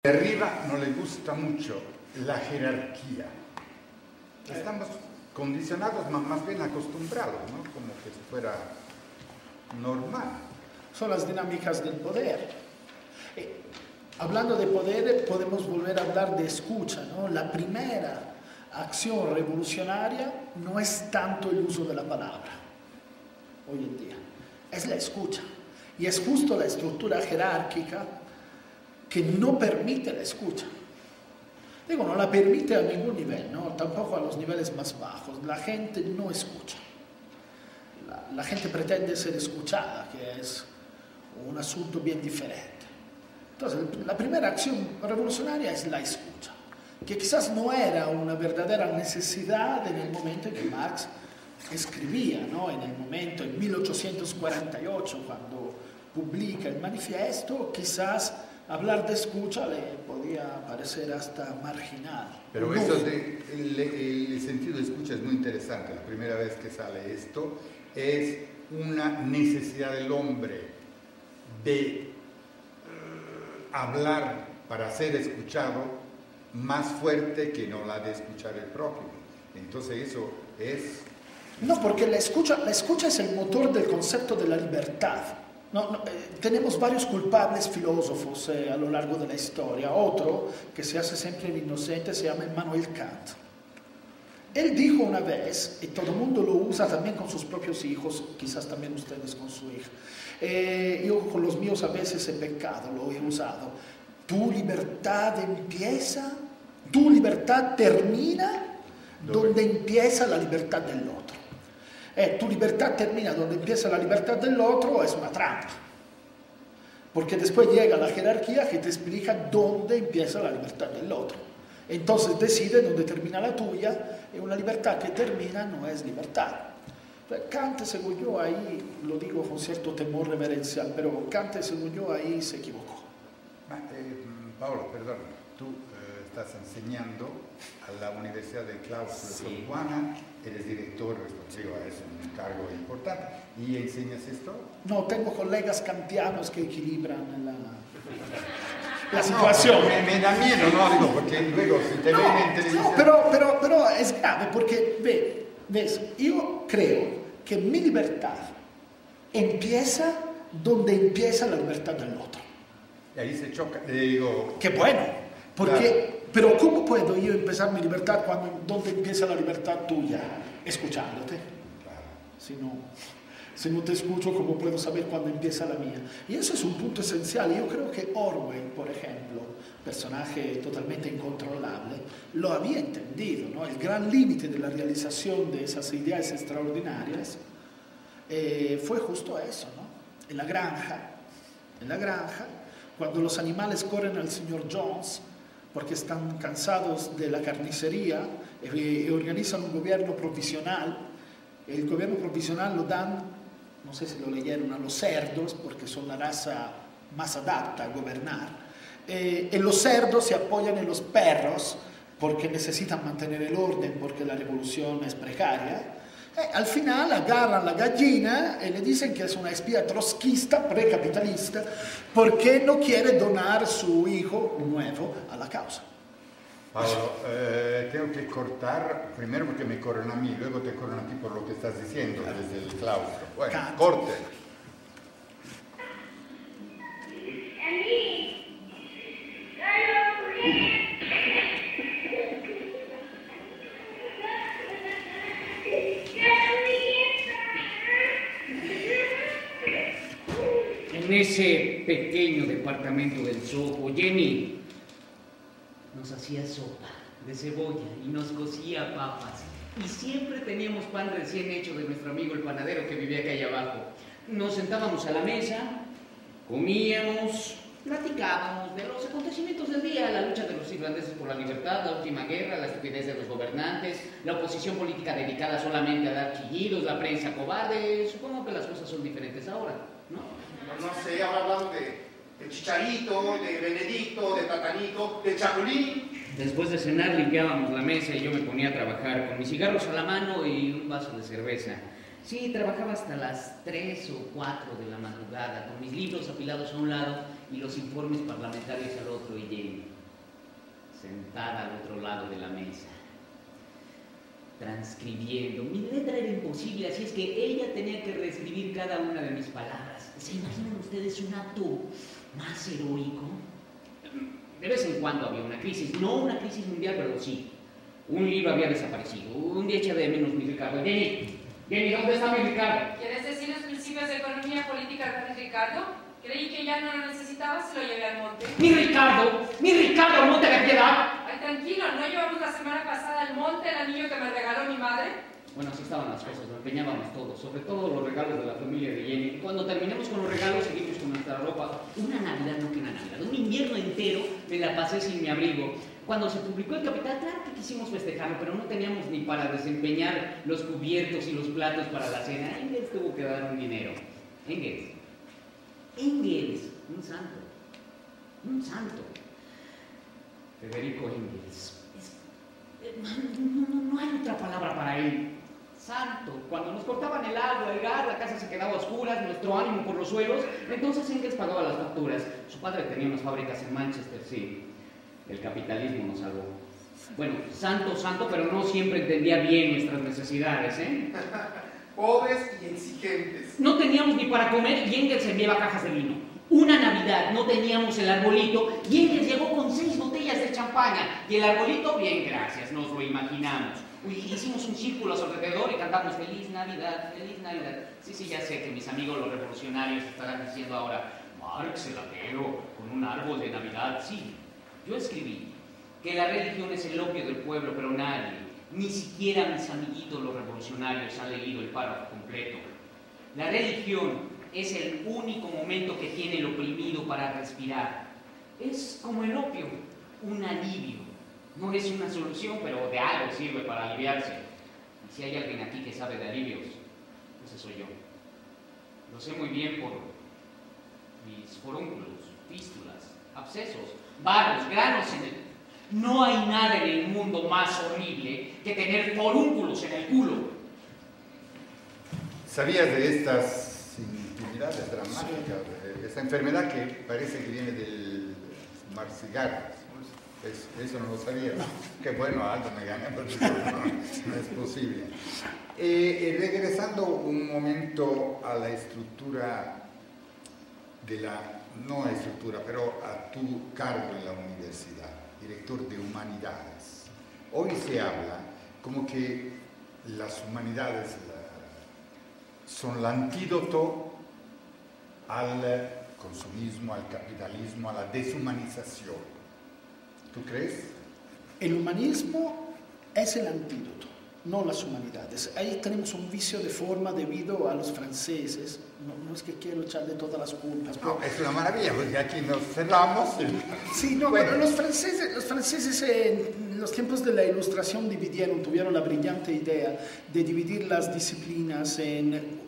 De arriba no le gusta mucho la jerarquía. Estamos condicionados, más bien acostumbrados, ¿no? Como que fuera normal. Son las dinámicas del poder. Hablando de poder, podemos volver a hablar de escucha, ¿no? La primera acción revolucionaria no es tanto el uso de la palabra, hoy en día, es la escucha. Y es justo la estructura jerárquica que no permite la escucha. Digo, no la permite a ningún nivel, ¿no? Tampoco a los niveles más bajos. La gente no escucha. La gente pretende ser escuchada, que es un asunto bien diferente. Entonces, la primera acción revolucionaria es la escucha, que quizás no era una verdadera necesidad en el momento en que Marx escribía, ¿no? En el momento, en 1848, cuando publica el manifiesto, quizás hablar de escucha le podía parecer hasta marginal. Pero eso el sentido de escucha es muy interesante. La primera vez que sale esto es una necesidad del hombre de hablar para ser escuchado más fuerte que no la de escuchar el prójimo. Entonces eso es... No, porque la escucha es el motor del concepto de la libertad. Tenemos varios culpables filósofos a lo largo de la historia. Otro, que se hace siempre el inocente, se llama Immanuel Kant. Él dijo una vez, y todo el mundo lo usa también con sus propios hijos, quizás también ustedes con su hija. Yo con los míos a veces he pecado, lo he usado. Tu libertad termina donde empieza la libertad del otro. Tu libertad termina donde empieza la libertad del otro, es una trampa. Porque después llega la jerarquía que te explica dónde empieza la libertad del otro. Entonces decide dónde termina la tuya, y una libertad que termina no es libertad. Kant, según yo, ahí, lo digo con cierto temor reverencial, pero Kant, según yo, ahí se equivocó. Paolo, perdón, tú estás enseñando a la Universidad de Claustro de Sor Juana, eres director respectivo, es un cargo importante, ¿y enseñas esto? No, tengo colegas kantianos que equilibran la situación. No, me da miedo, ¿no? Digo, porque luego si te ven en televisión... No, pero es grave, porque, ves, yo creo que mi libertad empieza donde empieza la libertad del otro. Y ahí se choca, digo... Qué bueno, porque... Claro. Pero ¿cómo puedo yo empezar mi libertad donde empieza la libertad tuya? Escuchándote. Claro. Si no te escucho, ¿cómo puedo saber cuándo empieza la mía? Y eso es un punto esencial. Yo creo que Orwell, por ejemplo, personaje totalmente incontrolable, lo había entendido, ¿no? El gran límite de la realización de esas ideas extraordinarias fue justo eso, ¿no? En la granja, cuando los animales corren al señor Jones porque están cansados de la carnicería y organizan un gobierno provisional. El gobierno provisional lo dan, no sé si lo leyeron, a los cerdos, porque son la raza más adapta a gobernar. Y los cerdos se apoyan en los perros porque necesitan mantener el orden, porque la revolución es precaria. Al final agarran la gallina y le dicen que es una espía trotskista, precapitalista, porque no quiere donar su hijo nuevo a la causa. Paolo, tengo que cortar, primero porque me corren a mí, luego te corren a ti por lo que estás diciendo desde el claustro. Bueno, corte. En ese pequeño departamento del Soho, Jenny nos hacía sopa de cebolla y nos cocía papas. Y siempre teníamos pan recién hecho de nuestro amigo el panadero que vivía acá abajo. Nos sentábamos a la mesa, comíamos, platicábamos de los acontecimientos del día, la lucha de los irlandeses por la libertad, la última guerra, la estupidez de los gobernantes, la oposición política dedicada solamente a dar chillidos, la prensa cobarde. Supongo que las cosas son diferentes ahora, ¿no? No sé, ahora hablamos de Chicharito, de Benedicto, de Platanito, de Chapulín. Después de cenar limpiábamos la mesa y yo me ponía a trabajar con mis cigarros a la mano y un vaso de cerveza. Sí, trabajaba hasta las 3 o 4 de la madrugada, con mis libros apilados a un lado y los informes parlamentarios al otro, y lado de la mesa, transcribiendo. Mi letra era imposible, así es que ella tenía que reescribir cada una de mis palabras. ¿Se imaginan ustedes un acto más heroico? De vez en cuando había una crisis, no una crisis mundial, pero sí. Un libro había desaparecido. Un día eché de menos mi Ricardo. Jenny, ¿dónde está mi Ricardo? ¿Quieres decir los principios de economía política de Ricardo? Creí que ya no lo necesitaba, se lo llevé al monte. ¡Mi Ricardo, monte de piedad! Ay, tranquilo, ¿no llevamos la semana pasada al monte el anillo que me regaló mi madre? Bueno, así estaban las cosas, lo empeñábamos todos, sobre todo los regalos de la familia de Jenny. Cuando terminemos con los regalos, seguimos con nuestra ropa. Una Navidad, no que una Navidad, un invierno entero me la pasé sin mi abrigo. Cuando se publicó El Capital, claro que quisimos festejarlo, pero no teníamos ni para desempeñar los cubiertos y los platos para la cena. Engels tuvo que dar un dinero. Engels, un santo. Federico Engels. No hay otra palabra para él. Santo. Cuando nos cortaban el agua, el gas, la casa se quedaba a oscuras, nuestro ánimo por los suelos, entonces Engels pagaba las facturas. Su padre tenía unas fábricas en Manchester, sí. El capitalismo nos salvó. Bueno, santo, pero no siempre entendía bien nuestras necesidades, ¿eh? Pobres y exigentes. No teníamos ni para comer y Engels enviaba cajas de vino. Una Navidad no teníamos el arbolito y Engels llegó con 6 botellas de champaña. Y el arbolito, bien, gracias, nos lo imaginamos. Hicimos un círculo a su alrededor y cantamos Feliz Navidad, Feliz Navidad. Sí, ya sé que mis amigos los revolucionarios estarán diciendo ahora, Marx, el ateo, con un árbol de Navidad. Sí, yo escribí que la religión es el opio del pueblo, pero nadie, ni siquiera mis amiguitos los revolucionarios han leído el párrafo completo. La religión es el único momento que tiene el oprimido para respirar. Es como el opio, un alivio. No es una solución, pero de algo sirve para aliviarse. Y si hay alguien aquí que sabe de alivios, ese soy yo. Lo sé muy bien por mis forúnculos, fístulas, abscesos, barros, granos en el... No hay nada en el mundo más horrible que tener forúnculos en el culo. ¿Sabías de estas intimidades dramáticas? De esta enfermedad que parece que viene del marcigarras. Eso no lo sabía. Qué bueno, algo me gané, porque no es posible. Regresando un momento a la estructura de la, no estructura, pero a tu cargo en la universidad, director de humanidades. Hoy se habla como que las humanidades son el antídoto al consumismo, al capitalismo, a la deshumanización. ¿Tú crees? El humanismo es el antídoto, no las humanidades. Ahí tenemos un vicio de forma debido a los franceses. No es que quiero echarle todas las culpas. No, es una maravilla, porque aquí nos cerramos. Sí, no, bueno. pero los franceses en los tiempos de la Ilustración tuvieron la brillante idea de dividir las disciplinas en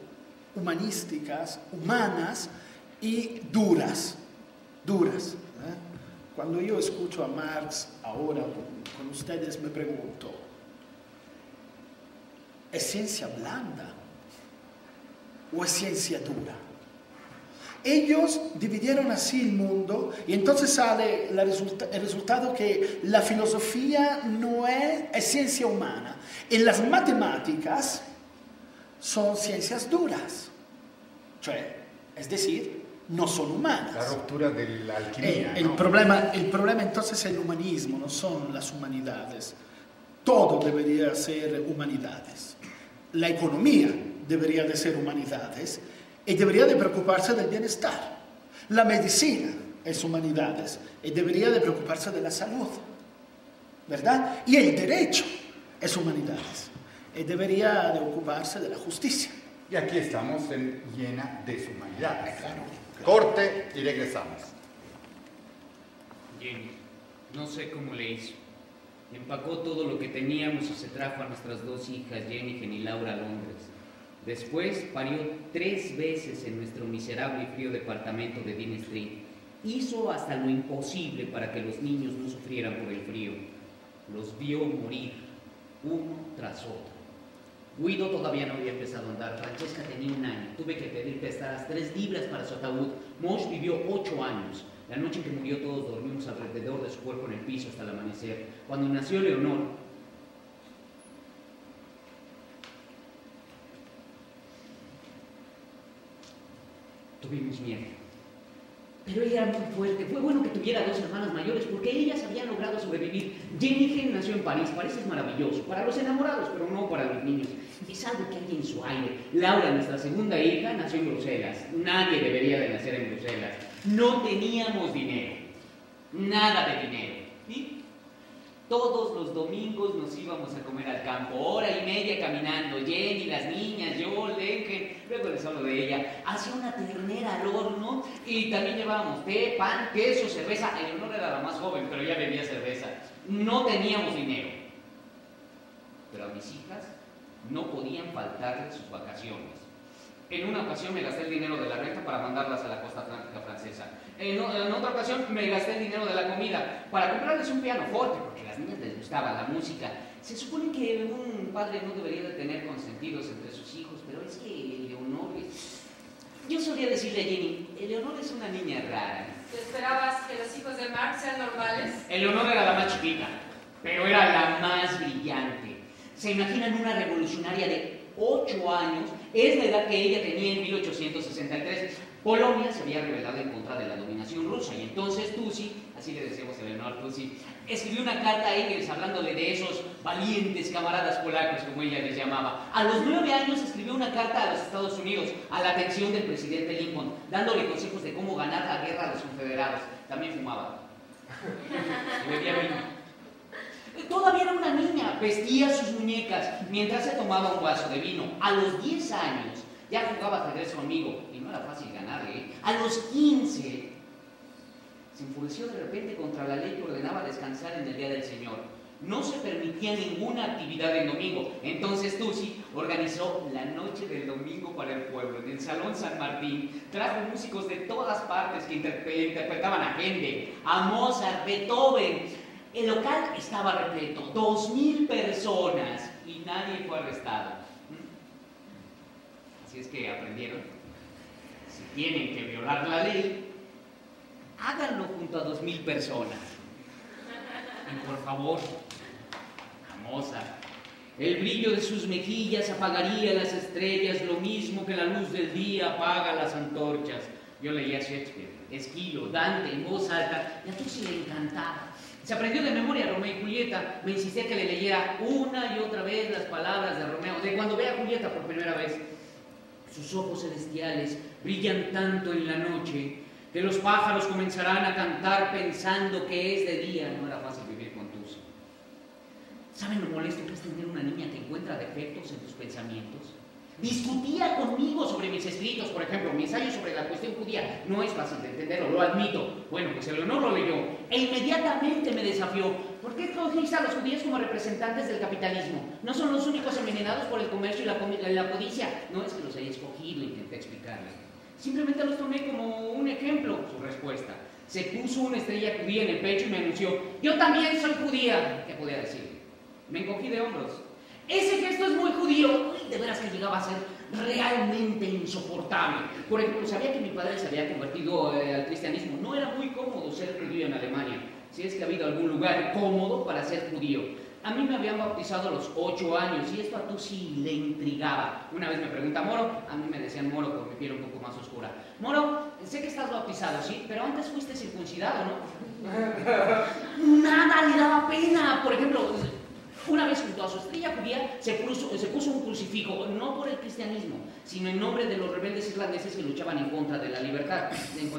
humanísticas, humanas y duras. Cuando yo escucho a Marx ahora con ustedes me pregunto, ¿es ciencia blanda o es ciencia dura? Ellos dividieron así el mundo y entonces sale el resultado que la filosofía no es ciencia humana y las matemáticas son ciencias duras, es decir, no son humanas. La ruptura de la alquimia. El problema entonces es el humanismo, no son las humanidades. Todo debería ser humanidades. La economía debería de ser humanidades y debería de preocuparse del bienestar. La medicina es humanidades y debería de preocuparse de la salud, ¿verdad? Y el derecho es humanidades y debería de ocuparse de la justicia. Y aquí estamos en llena deshumanidades. Claro. Corte y regresamos. Jenny, no sé cómo le hizo. Empacó todo lo que teníamos y se trajo a nuestras 2 hijas, Jennifer y Laura, a Londres. Después parió 3 veces en nuestro miserable y frío departamento de Dean Street. Hizo hasta lo imposible para que los niños no sufrieran por el frío. Los vio morir, uno tras otro. Guido todavía no había empezado a andar, Francesca tenía 1 año, tuve que pedir prestadas 3 libras para su ataúd, Mosh vivió 8 años, La noche en que murió todos dormimos alrededor de su cuerpo en el piso hasta el amanecer. Cuando nació Leonor, tuvimos miedo. Pero ella era muy fuerte. Fue bueno que tuviera dos hermanas mayores porque ellas habían logrado sobrevivir. Jennifer nació en París. París es maravilloso para los enamorados, pero no para los niños. Es algo que hay en su aire. Laura, nuestra segunda hija, nació en Bruselas. Nadie debería de nacer en Bruselas. No teníamos dinero. Nada de dinero. ¿Sí? Todos los domingos nos íbamos a comer al campo, hora y media caminando, Jenny, las niñas, yo, Lenken, luego les hablo de ella, hacía una ternera al horno y también llevábamos té, pan, queso, cerveza. Eleonor era la más joven, pero ya bebía cerveza. No teníamos dinero, pero a mis hijas no podían faltarles sus vacaciones. En una ocasión me gasté el dinero de la renta para mandarlas a la costa atlántica francesa. En otra ocasión me gasté el dinero de la comida para comprarles un piano fuerte, porque a las niñas les gustaba la música. Se supone que un padre no debería de tener consentidos entre sus hijos, pero es que Eleonor es... Yo solía decirle a Jenny, Eleonor es una niña rara. ¿Te esperabas que los hijos de Marx sean normales? Eleonor era la más chiquita, pero era la más brillante. ¿Se imaginan una revolucionaria de 8 años? Es la edad que ella tenía en 1863. Polonia se había rebelado en contra de la dominación rusa y entonces Tusi, así le decíamos a Eleonor Tusi, escribió una carta a Engels hablándole de esos valientes camaradas polacos, como ella les llamaba. A los 9 años escribió una carta a los Estados Unidos, a la atención del presidente Lincoln, dándole consejos de cómo ganar la guerra a los confederados. También fumaba. Y bebía vino. Todavía era una niña, vestía sus muñecas mientras se tomaba un vaso de vino. A los 10 años ya jugaba ajedrez conmigo y no era fácil ganarle, ¿eh? A los 15 se enfureció de repente contra la ley que ordenaba descansar en el Día del Señor. No se permitía ninguna actividad en domingo. Entonces Tusi organizó la noche del domingo para el pueblo en el Salón San Martín. Trajo músicos de todas partes que interpretaban a Händel, a Mozart, Beethoven. El local estaba repleto, 2000 personas y nadie fue arrestado. Así es que aprendieron, si tienen que violar la ley, háganlo junto a 2000 personas. Y por favor, a Mozart, el brillo de sus mejillas apagaría las estrellas, lo mismo que la luz del día apaga las antorchas. Yo leía Shakespeare, Esquilo, Dante en voz alta, y a Tusi le encantaba. Se aprendió de memoria Romeo y Julieta. Me insistía que le leyera una y otra vez las palabras de Romeo, de cuando ve a Julieta por primera vez. Sus ojos celestiales brillan tanto en la noche que los pájaros comenzarán a cantar pensando que es de día. No era fácil vivir con Tusi. ¿Saben lo molesto que es tener una niña que encuentra defectos en tus pensamientos? Discutía conmigo sobre mis escritos, por ejemplo, mi ensayo sobre la cuestión judía. No es fácil de entenderlo, lo admito. Bueno, pues Eleonor lo leyó e inmediatamente me desafió. ¿Por qué escogiste a los judíos como representantes del capitalismo? No son los únicos envenenados por el comercio y la codicia. No es que los haya escogido, intenté explicarle. Simplemente los tomé como un ejemplo, su respuesta. Se puso una estrella judía en el pecho y me anunció, yo también soy judía. ¿Qué podía decir? Me encogí de hombros. Ese gesto es muy judío. De veras que llegaba a ser realmente insoportable. Por ejemplo, sabía que mi padre se había convertido al cristianismo. No era muy cómodo ser judío en Alemania, si es que ha habido algún lugar cómodo para ser judío. A mí me habían bautizado a los 8 años y esto a Tusi le intrigaba. Una vez me pregunta Moro, a mí me decían Moro por mi piel un poco más oscura. Moro, sé que estás bautizado, ¿sí? Pero antes fuiste circuncidado, ¿no? Nada le daba pena. Por ejemplo, una vez junto a su estrella judía se puso un crucifijo, no por el cristianismo, sino en nombre de los rebeldes irlandeses que luchaban en contra de la libertad, en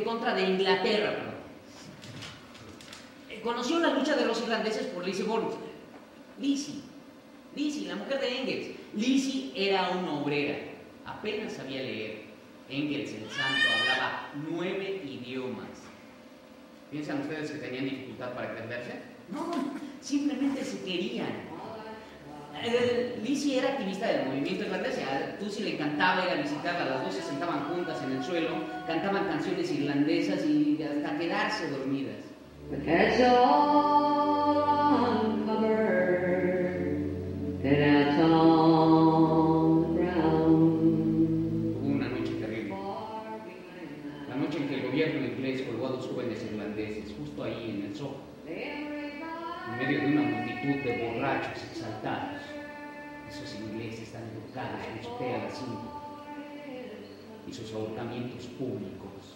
contra de Inglaterra, perdón. Conoció la lucha de los irlandeses por Lizzie Borden. Lizzie, la mujer de Engels. Lizzie era una obrera, apenas sabía leer. Engels, el santo, hablaba 9 idiomas. ¿Piensan ustedes que tenían dificultad para entenderse? No, simplemente se querían. Lizzie era activista del movimiento irlandés. A Tusi le encantaba ir a visitarla. Las dos se sentaban juntas en el suelo, cantaban canciones irlandesas y hasta quedarse dormidas. The cat's all uncovered, the that's on the ground. Hubo una noche terrible. La justo ahí en el Soho, en medio de una multitud de borrachos exaltados. Esos ingleses tan educados con su tela de cinto y sus ahorcamientos públicos.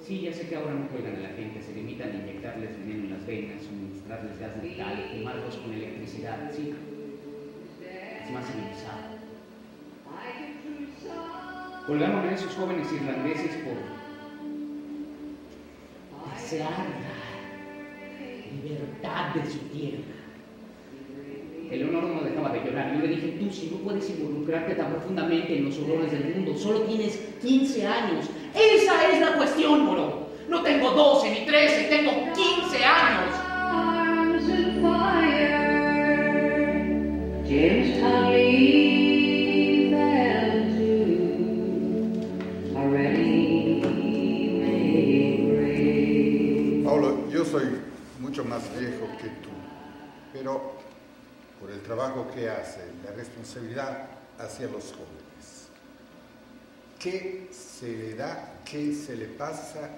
Sí, ya sé que ahora no juegan a la gente, se limitan a inyectarles veneno en las venas, suministrarles gas letal, quemarlos con electricidad, sí. Es más civilizado. Colgaron a esos jóvenes irlandeses por desear la libertad de su tierra. Eleonor no dejaba de llorar. Yo le dije, tú si no puedes involucrarte tan profundamente en los horrores del mundo, solo tienes 15 años. Esa es la cuestión, moro. No tengo 12 ni 13, tengo 15 años. Arms and fire, James Conley fell to a ready-made grave. Paulo, yo soy mucho más viejo que tú, pero por el trabajo que hace, la responsabilidad hacia los jóvenes, ¿qué se le da? ¿Qué se le pasa?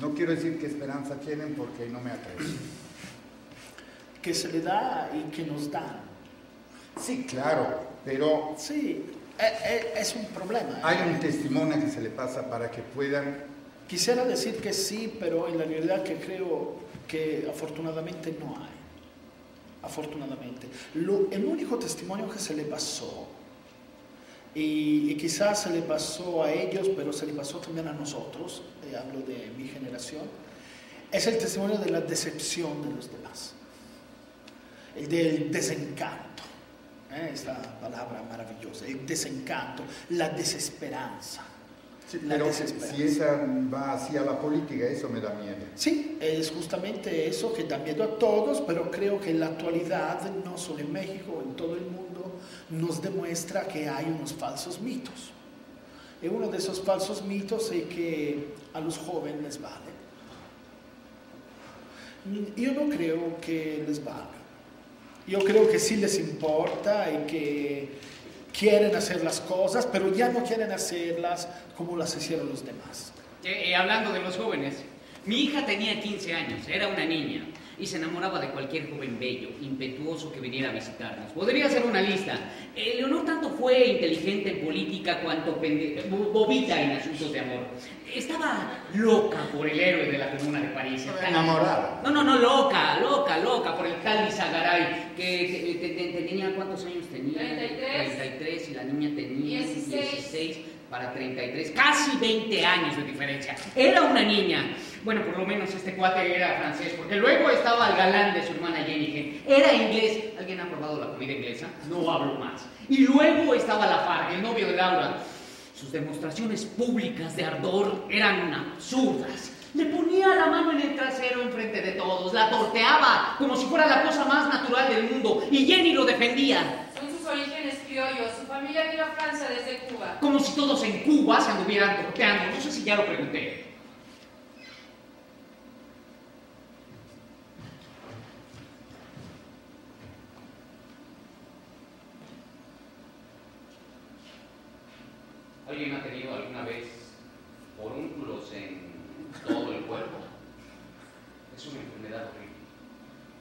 No quiero decir qué esperanza tienen porque no me atrevo. Que se le da y que nos dan. Sí, claro, pero Sí, es un problema. hay un testimonio que se le pasa para que puedan. Quisiera decir que sí, pero en la realidad que creo que afortunadamente no hay. Afortunadamente. El único testimonio que se le pasó, y quizás se le pasó a ellos, pero se le pasó también a nosotros, hablo de mi generación, es el testimonio de la decepción de los demás, el del desencanto, esta palabra maravillosa, el desencanto, la desesperanza. Sí, La pero desesperanza. si esa va hacia la política, eso me da miedo. Sí, es justamente eso que da miedo a todos, pero creo que en la actualidad, no solo en México, en todo el mundo, nos demuestra que hay unos falsos mitos. Y uno de esos falsos mitos es que a los jóvenes les vale. Yo no creo que les valga. Yo creo que sí les importa y que quieren hacer las cosas, pero ya no quieren hacerlas como las hicieron los demás. Hablando de los jóvenes, mi hija tenía 15 años, era una niña, y se enamoraba de cualquier joven bello, impetuoso que viniera a visitarnos. Podría hacer una lista. Leonor tanto fue inteligente en política cuanto bobita en asuntos de amor. Estaba loca por el héroe de la Comuna de París. Enamorada. No, loca por el tal Lizagaray, que tenía, ¿cuántos años tenía? 33, y la niña tenía 16 para 33, casi 20 años de diferencia. Era una niña. Bueno, por lo menos este cuate era francés, porque luego estaba el galán de su hermana Jenny. Era inglés. ¿Alguien ha probado la comida inglesa? No hablo más. Y luego estaba Lafargue, el novio de Laura. Sus demostraciones públicas de ardor eran absurdas. Le ponía la mano en el trasero enfrente de todos, la torteaba como si fuera la cosa más natural del mundo, y Jenny lo defendía. Son sus orígenes criollos. Su familia vino a Francia desde Cuba. Como si todos en Cuba se anduvieran torteando. No sé si ya lo pregunté. ¿Alguien ha tenido alguna vez forúnculos en todo el cuerpo? Es una enfermedad horrible.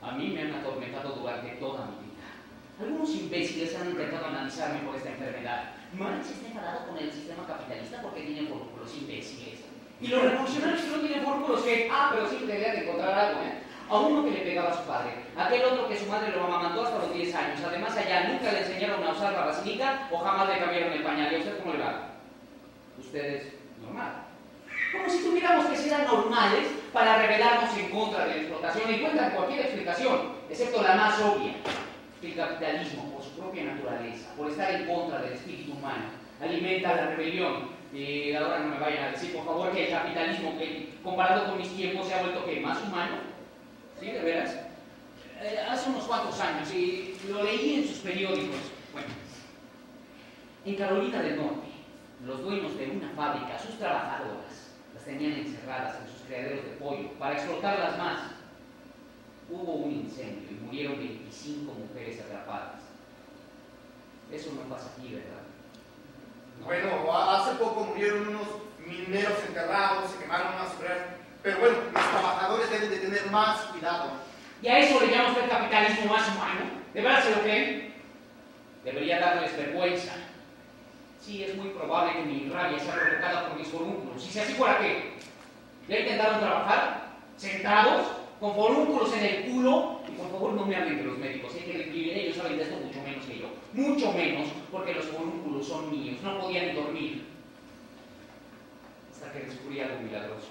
A mí me han atormentado durante toda mi vida. Algunos imbéciles han intentado analizarme por esta enfermedad. Marx está enfadado con el sistema capitalista porque tiene forúnculos, imbéciles. Y los revolucionarios que no tienen forúnculos, ¿qué? Pero siempre deberían de encontrar algo, A uno que le pegaba a su padre, aquel otro que su madre lo amamantó hasta los 10 años. Además, allá nunca le enseñaron a usar la vacinica o jamás le cambiaron el pañal. ¿Y a usted cómo le va? Ustedes, normal. Como si tuviéramos que ser anormales para rebelarnos en contra de la explotación. Encuentran cualquier explicación, excepto la más obvia. Que el capitalismo, por su propia naturaleza, por estar en contra del espíritu humano, alimenta la rebelión. Y ahora no me vayan a decir, por favor, que el capitalismo, que comparado con mis tiempos, se ha vuelto ¿qué? ¿Más humano? ¿Sí? ¿De veras? Hace unos cuantos años, y lo leí en sus periódicos. Bueno, en Carolina del Norte, los dueños de una fábrica, sus trabajadoras, las tenían encerradas en sus criaderos de pollo para explotarlas más. Hubo un incendio y murieron 25 mujeres atrapadas. Eso no pasa aquí, ¿verdad? No. Bueno, hace poco murieron unos mineros enterrados, se quemaron unas obreras. Pero bueno, más cuidado. ¿Y a eso le llama usted capitalismo más humano? ¿De verdad se lo creen? Debería darles vergüenza. Sí, es muy probable que mi rabia sea provocada por mis forúnculos. Y si así fuera, ¿qué? ¿Ya intentaron trabajar? ¿Sentados? ¿Con forúnculos en el culo? Y por favor no me hablen de los médicos. Sé que ellos saben de esto mucho menos que yo. Mucho menos porque los forúnculos son míos. No podían ni dormir. Hasta que descubrí algo milagroso.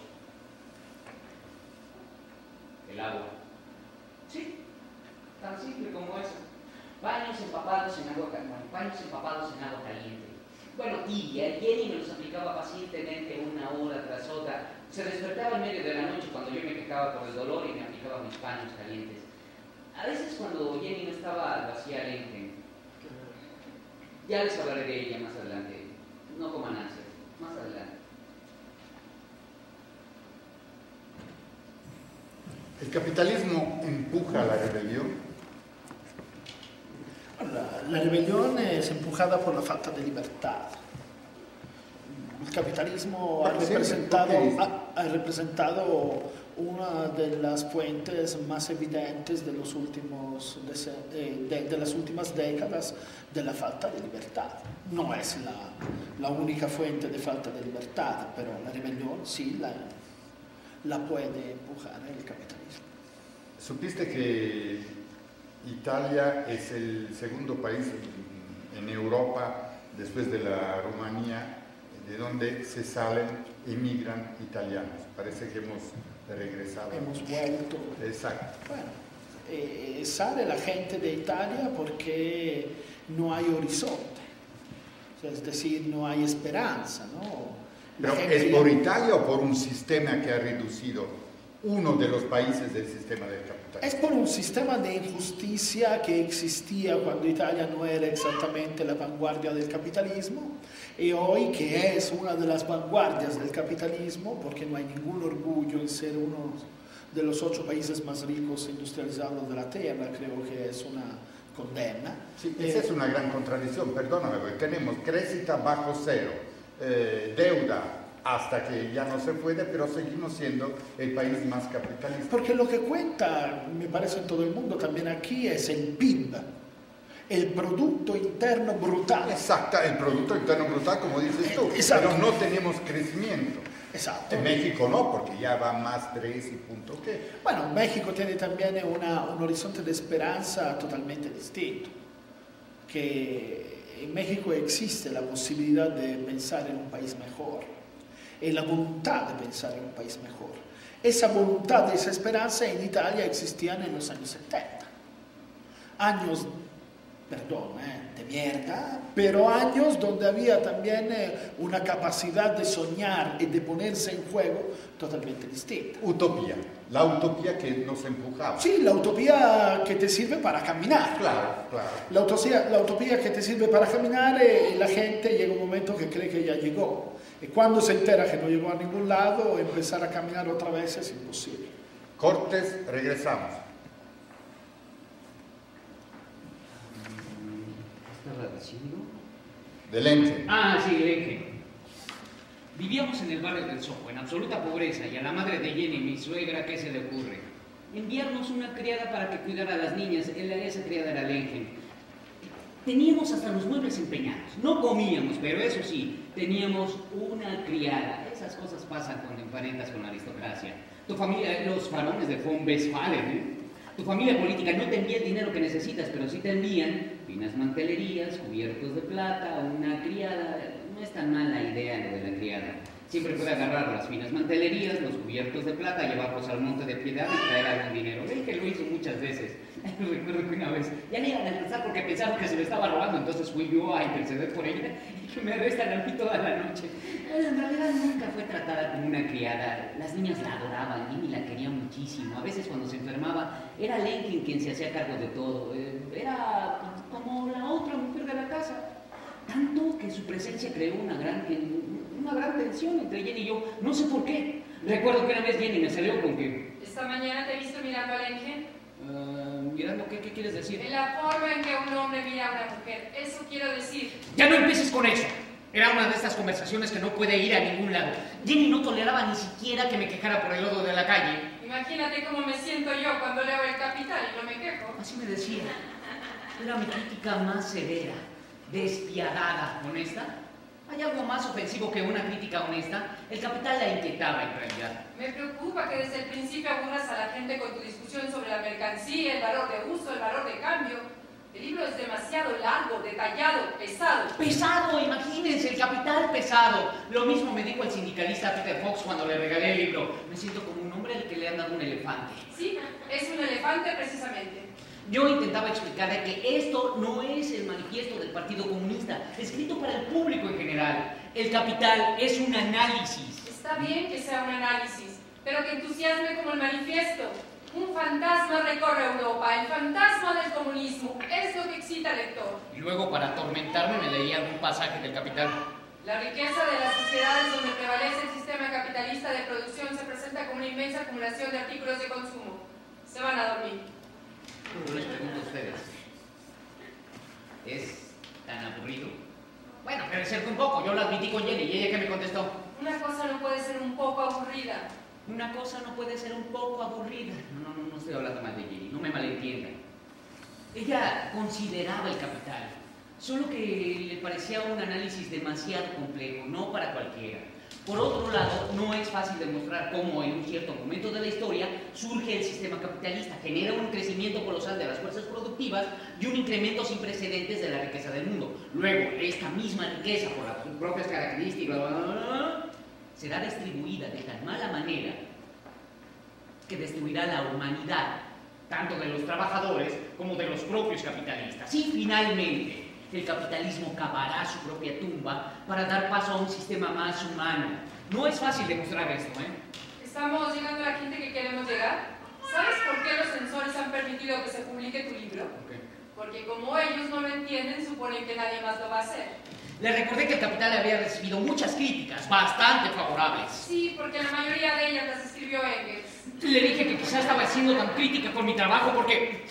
El agua. Sí, tan simple como eso. Baños empapados en agua caliente. Baños empapados en agua caliente. Bueno, tibia. Jenny me los aplicaba pacientemente una hora tras otra. Se despertaba en medio de la noche cuando yo me quejaba por el dolor y me aplicaba mis paños calientes. A veces cuando Jenny no estaba, lo hacía lente. Ya les hablaré de ella más adelante. No coman ansias. Más adelante. ¿El capitalismo empuja a la rebelión? La rebelión es empujada por la falta de libertad. El capitalismo ha representado una de las fuentes más evidentes de las últimas décadas de la falta de libertad. No es la única fuente de falta de libertad, pero la rebelión sí la puede empujar el capitalismo. ¿Supiste que Italia es el segundo país en Europa, después de la Rumanía, de donde se salen, emigran italianos? Parece que hemos regresado. Hemos vuelto. Exacto. Bueno, sale la gente de Italia porque no hay horizonte, es decir, no hay esperanza, ¿no? ¿Pero es por Italia o por un sistema que ha reducido uno de los países del sistema del capitalismo? Es por un sistema de injusticia que existía cuando Italia no era exactamente la vanguardia del capitalismo y hoy que es una de las vanguardias del capitalismo porque no hay ningún orgullo en ser uno de los 8 países más ricos e industrializados de la Tierra, creo que es una condena. Sí, esa es una gran contradicción, perdóname, porque tenemos crecita bajo cero, deuda hasta que ya no se puede, pero seguimos siendo el país más capitalista. Porque lo que cuenta, me parece en todo el mundo, también aquí, es el PIB, el Producto Interno Brutal. Exacto, el Producto Interno Brutal, como dices tú, exacto. Pero no tenemos crecimiento. Exacto. En México no, porque ya va más 3 y punto qué. Bueno, México tiene también un horizonte de esperanza totalmente distinto, que en México existe la posibilidad de pensar en un país mejor. Y la voluntad de pensar en un país mejor. Esa voluntad y esa esperanza en Italia existían en los años 70. Años, perdón, de mierda, pero años donde había también una capacidad de soñar y de ponerse en juego totalmente distinta. Utopía, la utopía que nos empujaba. Sí, la utopía que te sirve para caminar. Claro, claro. La utopía que te sirve para caminar y la gente llega un momento que cree que ya llegó. Y cuando se entera que no llegó a ningún lado, empezar a caminar otra vez es imposible. Cortes, regresamos. ¿Qué estaba diciendo? Del Engen. Ah, sí, el Engen. Vivíamos en el barrio del Soho, en absoluta pobreza, y a la madre de Jenny, mi suegra, ¿qué se le ocurre? Enviarnos una criada para que cuidara a las niñas. Esa criada era el Engen. Teníamos hasta los muebles empeñados. No comíamos, pero eso sí, teníamos una criada. Esas cosas pasan cuando emparentas con la aristocracia. Tu familia, los varones de von Westphalen, ¿eh? Tu familia política no te envía el dinero que necesitas, pero sí te envían finas mantelerías, cubiertos de plata, una criada. No es tan mala idea lo de la criada. Siempre puede agarrar las finas mantelerías, los cubiertos de plata, llevarlos al monte de Piedad y traer algún dinero. Él que lo hizo muchas veces. Recuerdo que una vez ya le iban a alcanzar porque pensaron que se lo estaba robando, entonces fui yo a interceder por ella y que me arrestan a mí toda la noche. En realidad nunca fue tratada como una criada. Las niñas la adoraban, Jimmy la quería muchísimo. A veces cuando se enfermaba era Lenkin quien se hacía cargo de todo. Era como la otra mujer de la casa. Tanto que su presencia creó una gran tensión entre Jenny y yo. No sé por qué. Recuerdo que una vez Jenny me salió con que... Esta mañana te he visto mirando al Engen. ¿Mirando qué quieres decir? En la forma en que un hombre mira a una mujer. Eso quiero decir. ¡Ya no empieces con eso! Era una de estas conversaciones que no puede ir a ningún lado. Jenny no toleraba ni siquiera que me quejara por el lodo de la calle. Imagínate cómo me siento yo cuando leo El Capital y no me quejo. Así me decía. Era mi crítica más severa, despiadada, honesta. ¿Hay algo más ofensivo que una crítica honesta? El Capital la inquietaba en realidad. Me preocupa que desde el principio aburras a la gente con tu discusión sobre la mercancía, el valor de uso, el valor de cambio. El libro es demasiado largo, detallado, pesado. ¡Pesado! Imagínense, El Capital pesado. Lo mismo me dijo el sindicalista Peter Fox cuando le regalé el libro. Me siento como un hombre al que le han dado un elefante. Sí, es un elefante precisamente. Yo intentaba explicarle que esto no es el manifiesto del Partido Comunista, escrito para el público en general. El Capital es un análisis. Está bien que sea un análisis, pero que entusiasme como el manifiesto. Un fantasma recorre Europa, el fantasma del comunismo. Es lo que excita al lector. Y luego, para atormentarme, me leía algún pasaje del Capital. La riqueza de las sociedades donde prevalece el sistema capitalista de producción se presenta como una inmensa acumulación de artículos de consumo. Se van a dormir. Yo les pregunto a ustedes, ¿es tan aburrido? Bueno, pero es cierto un poco. Yo lo admití con Jenny y ella que me contestó. Una cosa no puede ser un poco aburrida. Una cosa no puede ser un poco aburrida. No estoy hablando mal de Jenny, no me malentiendan. Ella consideraba El Capital, solo que le parecía un análisis demasiado complejo, no para cualquiera. Por otro lado, no es fácil demostrar cómo en un cierto momento de la historia surge el sistema capitalista, genera un crecimiento colosal de las fuerzas productivas y un incremento sin precedentes de la riqueza del mundo. Luego, esta misma riqueza, por las propias características, será distribuida de tan mala manera que destruirá la humanidad, tanto de los trabajadores como de los propios capitalistas. Y finalmente, el capitalismo cavará su propia tumba para dar paso a un sistema más humano. No es fácil demostrar esto, ¿eh? ¿Estamos llegando a la gente que queremos llegar? ¿Sabes por qué los censores han permitido que se publique tu libro? ¿Por qué? Porque como ellos no lo entienden, suponen que nadie más lo va a hacer. Le recordé que El Capital había recibido muchas críticas, bastante favorables. Sí, porque la mayoría de ellas las escribió Engels. Le dije que quizás estaba siendo tan crítica con mi trabajo porque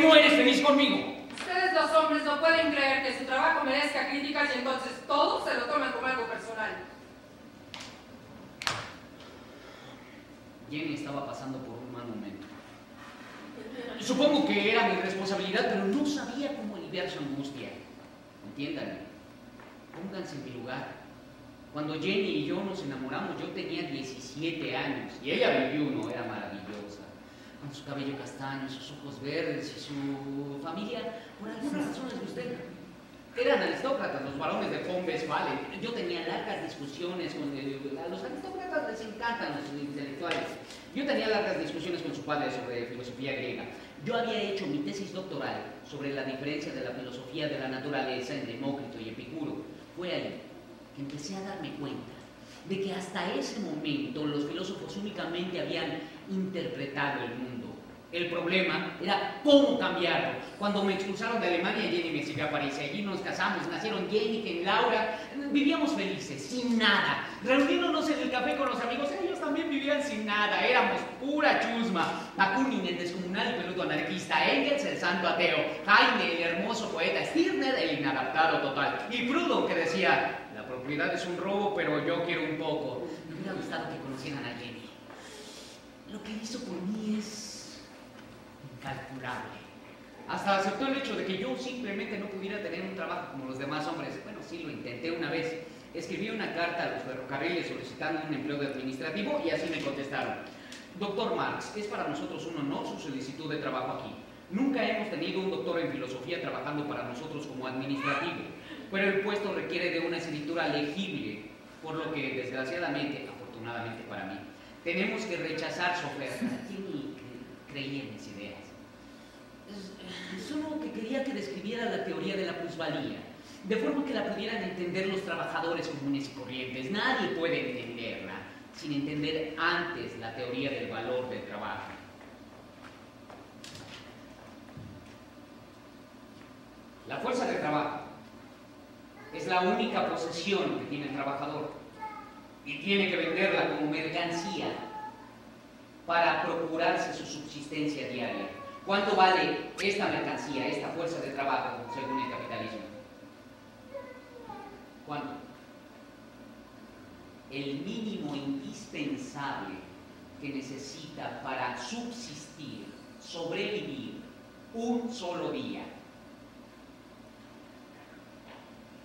no eres feliz conmigo. Ustedes los hombres no pueden creer que su trabajo merezca críticas y entonces todos se lo toman como algo personal. Jenny estaba pasando por un mal momento. Supongo que era mi responsabilidad, pero no sabía cómo aliviar su angustia. Entiéndanme, pónganse en mi lugar. Cuando Jenny y yo nos enamoramos, yo tenía 17 años y ella 21, era maravillosa. Con su cabello castaño, sus ojos verdes y su familia, por alguna razón les gusté. Eran aristócratas, los varones de von Westphalen. Yo tenía largas discusiones con a los aristócratas les encantan los intelectuales. Yo tenía largas discusiones con su padre sobre filosofía griega. Yo había hecho mi tesis doctoral sobre la diferencia de la filosofía de la naturaleza en Demócrito y Epicuro. Fue ahí que empecé a darme cuenta de que hasta ese momento los filósofos únicamente habían interpretado el mundo. El problema era cómo cambiarlo. Cuando me expulsaron de Alemania, Jenny me siguió a París. Allí nos casamos, nacieron Jenny y Laura. Vivíamos felices, sin nada. Reuniéndonos en el café con los amigos, ellos también vivían sin nada. Éramos pura chusma. Bakunin, el descomunal y peludo anarquista. Engels, el santo ateo. Heine, el hermoso poeta. Stirner, el inadaptado total. Y Proudhon, que decía: la propiedad es un robo, pero yo quiero un poco. Me hubiera gustado que conocieran a Jenny. Lo que hizo por mí es incalculable. Hasta aceptó el hecho de que yo simplemente no pudiera tener un trabajo como los demás hombres. Bueno, sí, lo intenté una vez. Escribí una carta a los ferrocarriles solicitando un empleo de administrativo y así me contestaron: Doctor Marx, es para nosotros un honor su solicitud de trabajo aquí. Nunca hemos tenido un doctor en filosofía trabajando para nosotros como administrativo, pero el puesto requiere de una escritura legible, por lo que, desgraciadamente, afortunadamente para mí, tenemos que rechazar su oferta. ¿Quién creía en mis ideas? Solo que quería que describiera la teoría de la plusvalía, de forma que la pudieran entender los trabajadores comunes y corrientes. Nadie puede entenderla sin entender antes la teoría del valor del trabajo. La fuerza de trabajo es la única posesión que tiene el trabajador y tiene que venderla como mercancía para procurarse su subsistencia diaria. ¿Cuánto vale esta mercancía, esta fuerza de trabajo, según el capitalismo? ¿Cuánto? El mínimo indispensable que necesita para subsistir, sobrevivir un solo día.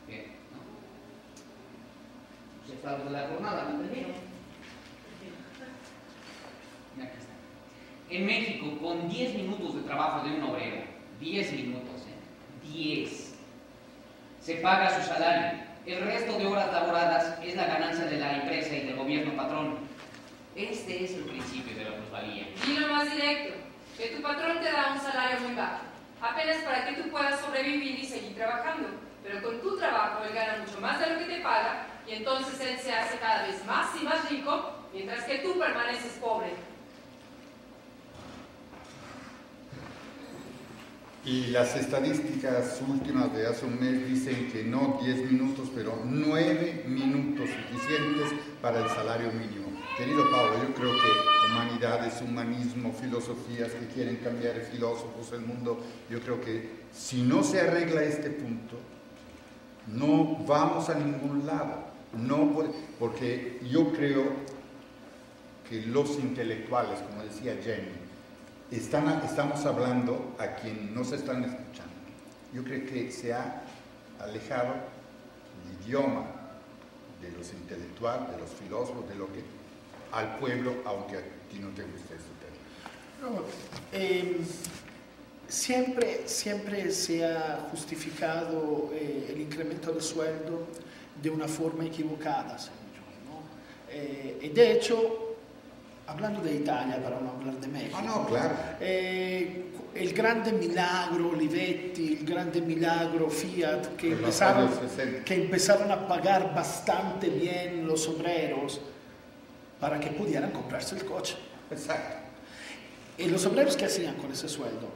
Bien, ¿no? Se fue de la jornada, ¿me entendieron? Aquí está. En México, con 10 minutos de trabajo de un obrero, 10 minutos, 10, se paga su salario. El resto de horas laboradas es la ganancia de la empresa y del gobierno patrón. Este es el principio de la plusvalía. Dilo más directo, que tu patrón te da un salario muy bajo, apenas para que tú puedas sobrevivir y seguir trabajando. Pero con tu trabajo él gana mucho más de lo que te paga y entonces él se hace cada vez más y más rico, mientras que tú permaneces pobre. Y las estadísticas últimas de hace un mes dicen que no 10 minutos, pero 9 minutos suficientes para el salario mínimo. Querido Pablo, yo creo que humanidades, humanismo, filosofías que quieren cambiar, filósofos, el mundo, yo creo que si no se arregla este punto, no vamos a ningún lado. No, porque yo creo que los intelectuales, como decía Jenny, estamos hablando a quien no se están escuchando. Yo creo que se ha alejado el idioma de los intelectuales, de los filósofos, de lo que al pueblo, aunque a ti no te guste este tema. Siempre se ha justificado el incremento del sueldo de una forma equivocada, según yo, ¿no? Y de hecho, hablando de Italia, para no hablar de México, no, claro. El grande milagro Olivetti, el grande milagro Fiat, que empezaron a pagar bastante bien los obreros para que pudieran comprarse el coche. Exacto. Y los obreros, ¿qué hacían con ese sueldo?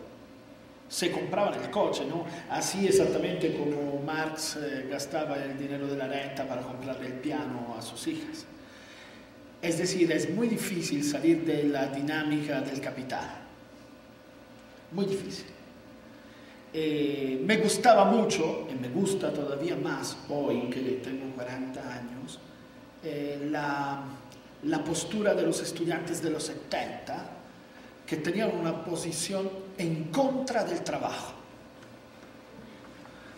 Se compraban el coche, ¿no? Así exactamente como Marx gastaba el dinero de la renta para comprarle el piano a sus hijas. Es decir, es muy difícil salir de la dinámica del capital. Muy difícil. Me gustaba mucho, y me gusta todavía más hoy que tengo 40 años, la postura de los estudiantes de los 70, que tenían una posición en contra del trabajo.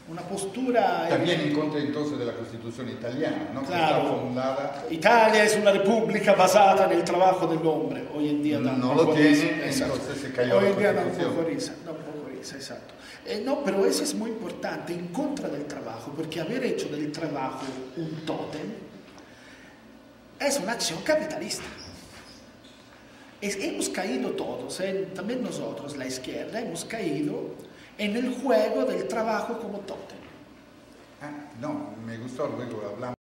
Una postura... También en contra entonces de la Constitución italiana, ¿no? Claro. Que está fundada... Italia es una república basada en el trabajo del hombre. Hoy en día da no un lo poco tiene, risa. entonces se cayó Hoy la en día da un Constitución. poco risa, exacto. No, pero eso es muy importante, en contra del trabajo, porque haber hecho del trabajo un tótem es una acción capitalista. Hemos caído todos, también nosotros, la izquierda, hemos caído en el juego del trabajo como tótem. No, me gustó, luego hablamos.